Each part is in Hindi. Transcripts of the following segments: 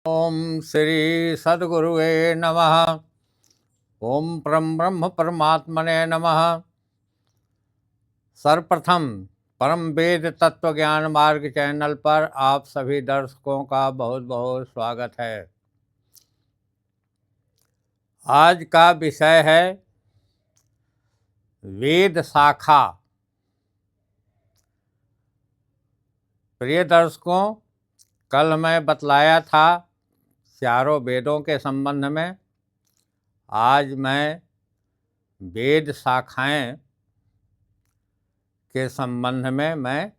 ओम श्री सद्गुरुवे नमः। ओम परम ब्रह्म परमात्मने नमः। सर्वप्रथम परम वेद तत्व ज्ञान मार्ग चैनल पर आप सभी दर्शकों का बहुत बहुत स्वागत है। आज का विषय है वेद शाखा। प्रिय दर्शकों, कल मैं बतलाया था चारों वेदों के संबंध में। आज मैं वेद शाखाएं के संबंध में मैं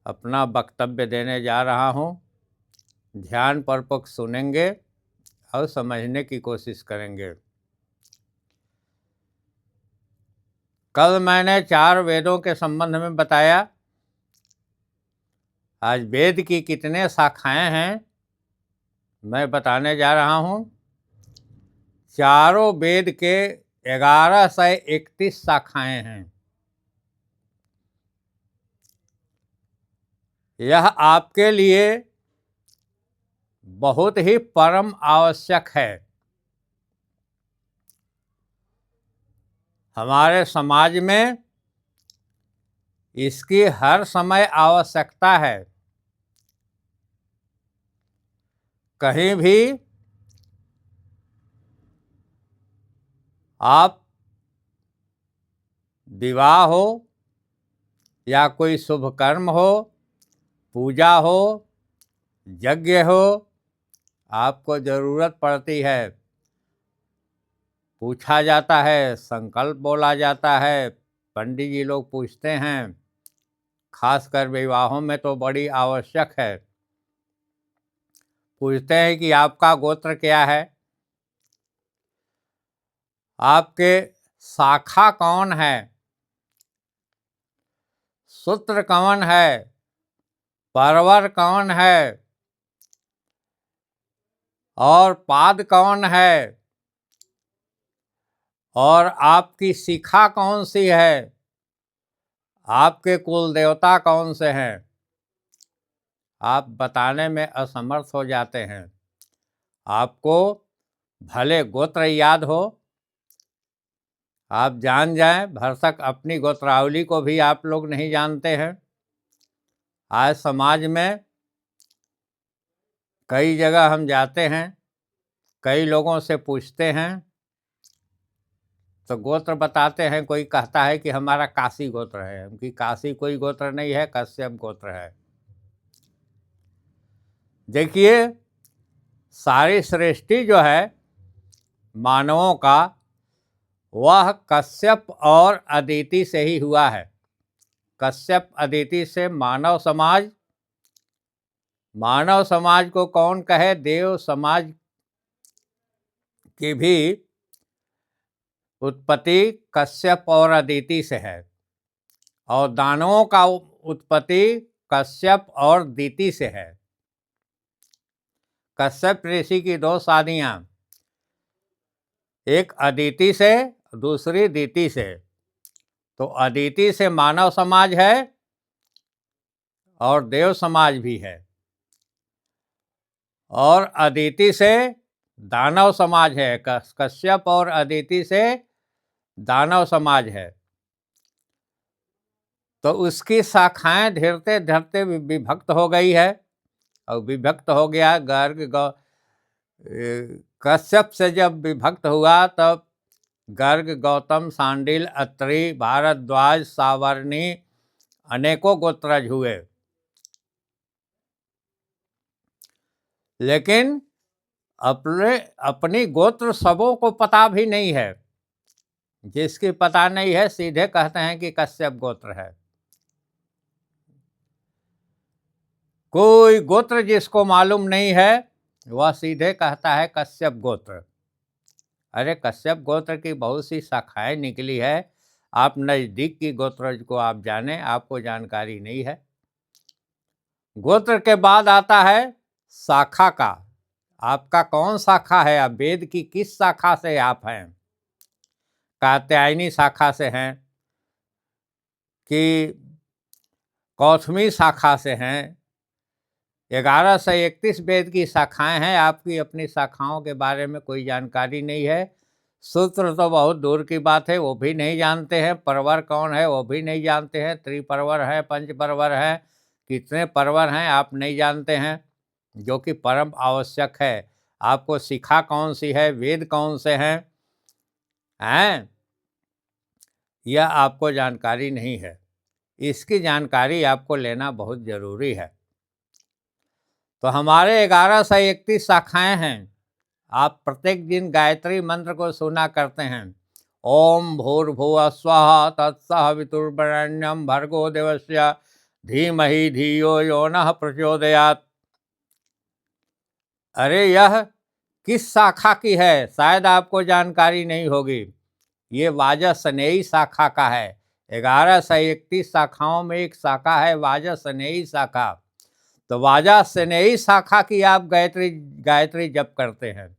अपना वक्तव्य देने जा रहा हूँ। ध्यानपूर्वक सुनेंगे और समझने की कोशिश करेंगे। कल मैंने 4 वेदों के संबंध में बताया। आज वेद की कितने शाखाएं हैं मैं बताने जा रहा हूँ। चारों वेद के 1131 शाखाएं हैं। यह आपके लिए बहुत ही परम आवश्यक है। हमारे समाज में इसकी हर समय आवश्यकता है। कहीं भी आप विवाह हो या कोई शुभ कर्म हो, पूजा हो, यज्ञ हो, आपको ज़रूरत पड़ती है। पूछा जाता है, संकल्प बोला जाता है, पंडित जी लोग पूछते हैं। खासकर विवाहों में तो बड़ी आवश्यक है। पूछते हैं कि आपका गोत्र क्या है, आपके शाखा कौन है, सूत्र कौन है, परवर कौन है और पाद कौन है, और आपकी शिखा कौन सी है, आपके कुल देवता कौन से हैं। आप बताने में असमर्थ हो जाते हैं। आपको भले गोत्र याद हो, आप जान जाएं, भरसक अपनी गोत्रावली को भी आप लोग नहीं जानते हैं। आज समाज में कई जगह हम जाते हैं, कई लोगों से पूछते हैं तो गोत्र बताते हैं। कोई कहता है कि हमारा काशी गोत्र है, उनकी काशी कोई गोत्र नहीं है, कश्यप गोत्र है। देखिए, सारी सृष्टि जो है मानवों का, वह कश्यप और अदिति से ही हुआ है। कश्यप अदिति से मानव समाज, मानव समाज को कौन कहे, देव समाज की भी उत्पत्ति कश्यप और अदिति से है, और दानवों का उत्पत्ति कश्यप और दिति से है। कश्यप ऋषि की 2 शादियां, एक अदिति से, दूसरी दिति से। तो अदिति से मानव समाज है और देव समाज भी है, और अदिति से दानव समाज है। कश्यप और अदिति से दानव समाज है। तो उसकी शाखाएं धीरते धीरते विभक्त हो गई है, और विभक्त हो गया। गर्ग कश्यप से जब विभक्त हुआ तब गर्ग, गौतम, सांडिल, अत्रि, भारद्वाज, सावर्णी अनेकों गोत्रज हुए। लेकिन अपनी गोत्र सबों को पता भी नहीं है। जिसकी पता नहीं है सीधे कहते हैं कि कश्यप गोत्र है। कोई गोत्र जिसको मालूम नहीं है वह सीधे कहता है कश्यप गोत्र। अरे, कश्यप गोत्र की बहुत सी शाखाएं निकली है। आप नज़दीक की गोत्र को आप जाने, आपको जानकारी नहीं है। गोत्र के बाद आता है शाखा का। आपका कौन शाखा है, आप वेद की किस शाखा से आप हैं। कात्यायनी शाखा से हैं कि कौथमी शाखा से हैं 11 से 31 वेद की शाखाएं हैं, आपकी अपनी शाखाओं के बारे में कोई जानकारी नहीं है। सूत्र तो बहुत दूर की बात है, वो भी नहीं जानते हैं। परवर कौन है वो भी नहीं जानते हैं। त्रिपरवर है, पंचपरवर है, कितने परवर हैं आप नहीं जानते हैं, जो कि परम आवश्यक है। आपको शिखा कौन सी है, वेद कौन से हैं यह आपको जानकारी नहीं है। इसकी जानकारी आपको लेना बहुत जरूरी है। तो हमारे 11 से 31 शाखाएं हैं। आप प्रत्येक दिन गायत्री मंत्र को सुना करते हैं। ओम भूर्भुवः स्वः तत्सवितुर्वरेण्यं भर्गो देवस्य धीमहि धियो यो नः प्रचोदयात्। अरे यह किस शाखा की है, शायद आपको जानकारी नहीं होगी। ये वाजसनेयी शाखा का है। 11 से 31 शाखाओं में एक शाखा है वाजसनेयी शाखा। तो वाजसनेयी शाखा की आप गायत्री जप करते हैं।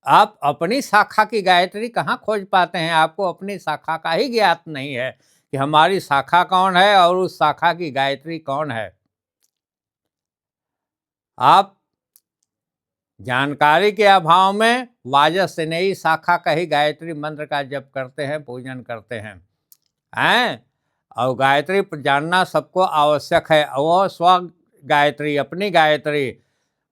आप अपनी शाखा की गायत्री कहाँ खोज पाते हैं? आपको अपनी शाखा का ही ज्ञात नहीं है कि हमारी शाखा कौन है और उस शाखा की गायत्री कौन है। आप जानकारी के अभाव में वाजसनेयी शाखा का ही गायत्री मंत्र का जप करते हैं, पूजन करते हैं और गायत्री जानना सबको आवश्यक है। वो स्व गायत्री, अपनी गायत्री,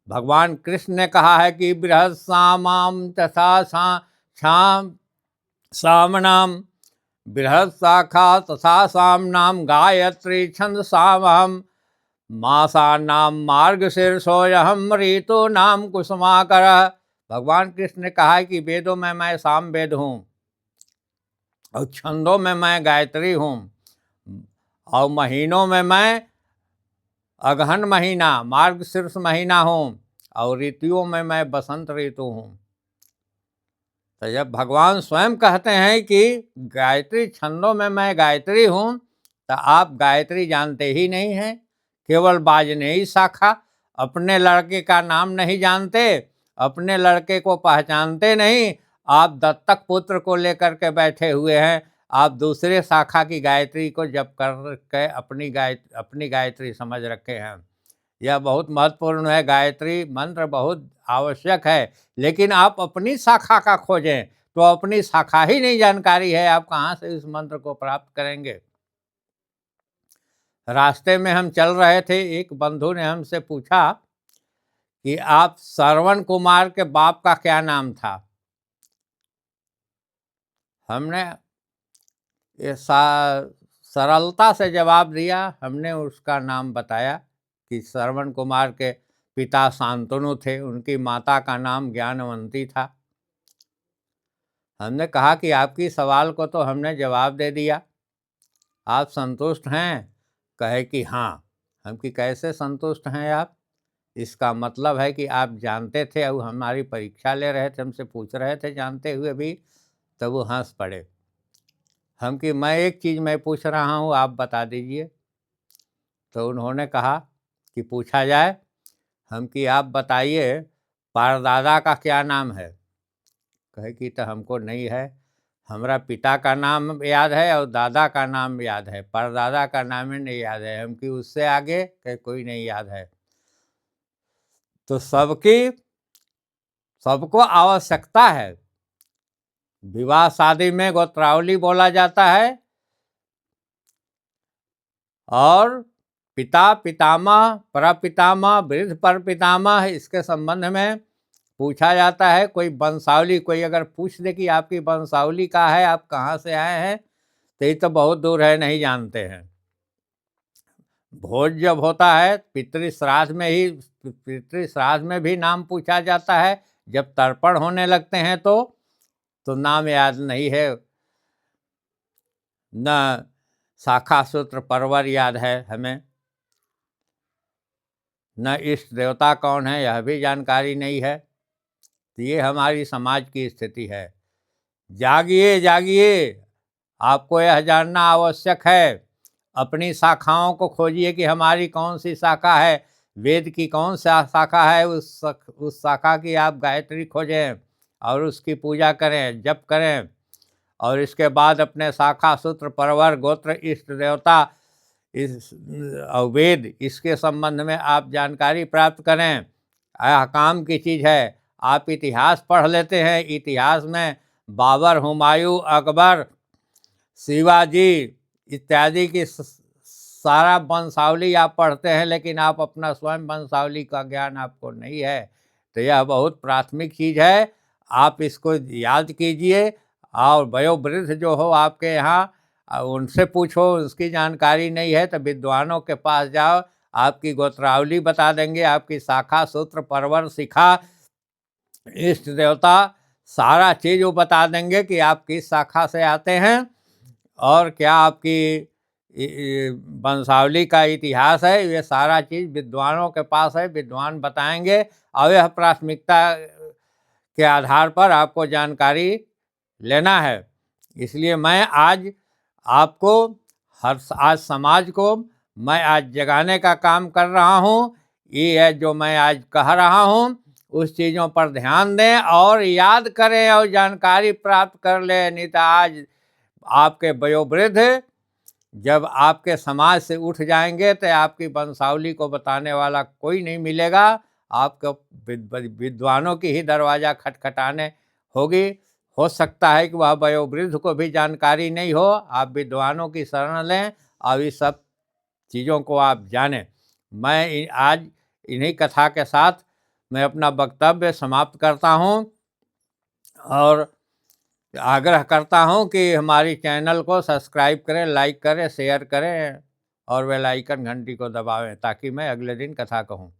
भगवान कृष्ण ने कहा है कि बृहद सामाम तथा शाम सामनाम, बृहद शाखा तथा सामनाम गायत्री छंद सामहम, मासानाम मार्गशीर्षोऽहम ऋतु नाम कुसुमाकर। भगवान कृष्ण ने कहा है कि वेदों में मैं साम वेद हूँ और छंदों में मैं गायत्री हूँ और महीनों में मैं अगहन महीना मार्गशीर्ष महीना हूँ और ऋतुओं में मैं बसंत ऋतु हूँ। तो जब भगवान स्वयं कहते हैं कि गायत्री छंदों में मैं गायत्री हूँ, तो आप गायत्री जानते ही नहीं हैं। केवल वाजसनेयी शाखा, अपने लड़के का नाम नहीं जानते, अपने लड़के को पहचानते नहीं, आप दत्तक पुत्र को लेकर के बैठे हुए हैं। आप दूसरे शाखा की गायत्री को जप कर के अपनी गायत्री समझ रखे हैं। यह बहुत महत्वपूर्ण है। गायत्री मंत्र बहुत आवश्यक है, लेकिन आप अपनी शाखा का खोजें तो अपनी शाखा ही नहीं जानकारी है, आप कहाँ से इस मंत्र को प्राप्त करेंगे। रास्ते में हम चल रहे थे, एक बंधु ने हमसे पूछा कि आप श्रवण कुमार के बाप का क्या नाम था। हमने सरलता से जवाब दिया। हमने उसका नाम बताया कि श्रवण कुमार के पिता शांतनु थे, उनकी माता का नाम ज्ञानवंती था। हमने कहा कि आपकी सवाल को तो हमने जवाब दे दिया, आप संतुष्ट हैं? कहे कि हाँ। हम कि कैसे संतुष्ट हैं आप? इसका मतलब है कि आप जानते थे और हमारी परीक्षा ले रहे थे, हमसे पूछ रहे थे जानते हुए भी। तब वो हंस पड़े। हम कि मैं एक चीज़ मैं पूछ रहा हूँ, आप बता दीजिए। तो उन्होंने कहा कि पूछा जाए। हम कि आप बताइए, परदादा का क्या नाम है? कहे कि तो हमको नहीं है, हमारा पिता का नाम याद है और दादा का नाम याद है, परदादा का नाम ही नहीं याद है। हम कि उससे आगे कहे कोई नहीं याद है। तो सबको आवश्यकता है। विवाह शादी में गोत्रावली बोला जाता है और पिता पितामह प्रपितामह वृद्ध परपितामह, इसके संबंध में पूछा जाता है। कोई वंशावली, कोई अगर पूछ दे कि आपकी वंशावली का है, आप कहाँ से आए हैं, तो ये तो बहुत दूर है, नहीं जानते हैं। भोज जब होता है पितृश्राद्ध में भी नाम पूछा जाता है। जब तर्पण होने लगते हैं तो नाम याद नहीं है, न शाखा सूत्र परवर याद है हमें, न इष्ट देवता कौन है यह भी जानकारी नहीं है। तो ये हमारी समाज की स्थिति है। जागिए जागिए, आपको यह जानना आवश्यक है। अपनी शाखाओं को खोजिए कि हमारी कौन सी शाखा है, वेद की कौन सा शाखा है, उस शाखा की आप गायत्री खोजें और उसकी पूजा करें, जप करें। और इसके बाद अपने शाखा सूत्र परवर गोत्र इष्ट देवता इस वेद, इसके संबंध में आप जानकारी प्राप्त करें। अहकाम की चीज़ है। आप इतिहास पढ़ लेते हैं, इतिहास में बाबर, हुमायूं, अकबर, शिवाजी इत्यादि की सारा वंशावली आप पढ़ते हैं, लेकिन आप अपना स्वयं वंशावली का ज्ञान आपको नहीं है। तो यह बहुत प्राथमिक चीज़ है, आप इसको याद कीजिए। और वयोवृद्ध जो हो आपके यहाँ, उनसे पूछो, उसकी जानकारी नहीं है तो विद्वानों के पास जाओ, आपकी गोत्रावली बता देंगे, आपकी शाखा, सूत्र, परवर, शिखा, इष्ट देवता, सारा चीज़ वो बता देंगे कि आप किस शाखा से आते हैं और क्या आपकी वंशावली का इतिहास है। ये सारा चीज़ विद्वानों के पास है, विद्वान बताएंगे और यह प्राथमिकता के आधार पर आपको जानकारी लेना है। इसलिए मैं आज आपको आज समाज को मैं आज जगाने का काम कर रहा हूँ। ये है जो मैं आज कह रहा हूँ, उस चीज़ों पर ध्यान दें और याद करें और जानकारी प्राप्त कर लें। नहीं तो आज आपके वयोवृद्ध जब आपके समाज से उठ जाएंगे तो आपकी वंशावली को बताने वाला कोई नहीं मिलेगा। आपको विद्वानों की ही दरवाज़ा खटखटाने होगी। हो सकता है कि वह वयोवृद्ध को भी जानकारी नहीं हो, आप विद्वानों की शरण लें और इस सब चीज़ों को आप जानें। मैं आज इन्हीं कथा के साथ मैं अपना वक्तव्य समाप्त करता हूँ और आग्रह करता हूँ कि हमारी चैनल को सब्सक्राइब करें, लाइक करें, शेयर करें और बेल आइकन घंटी को दबावें ताकि मैं अगले दिन कथा कहूँ।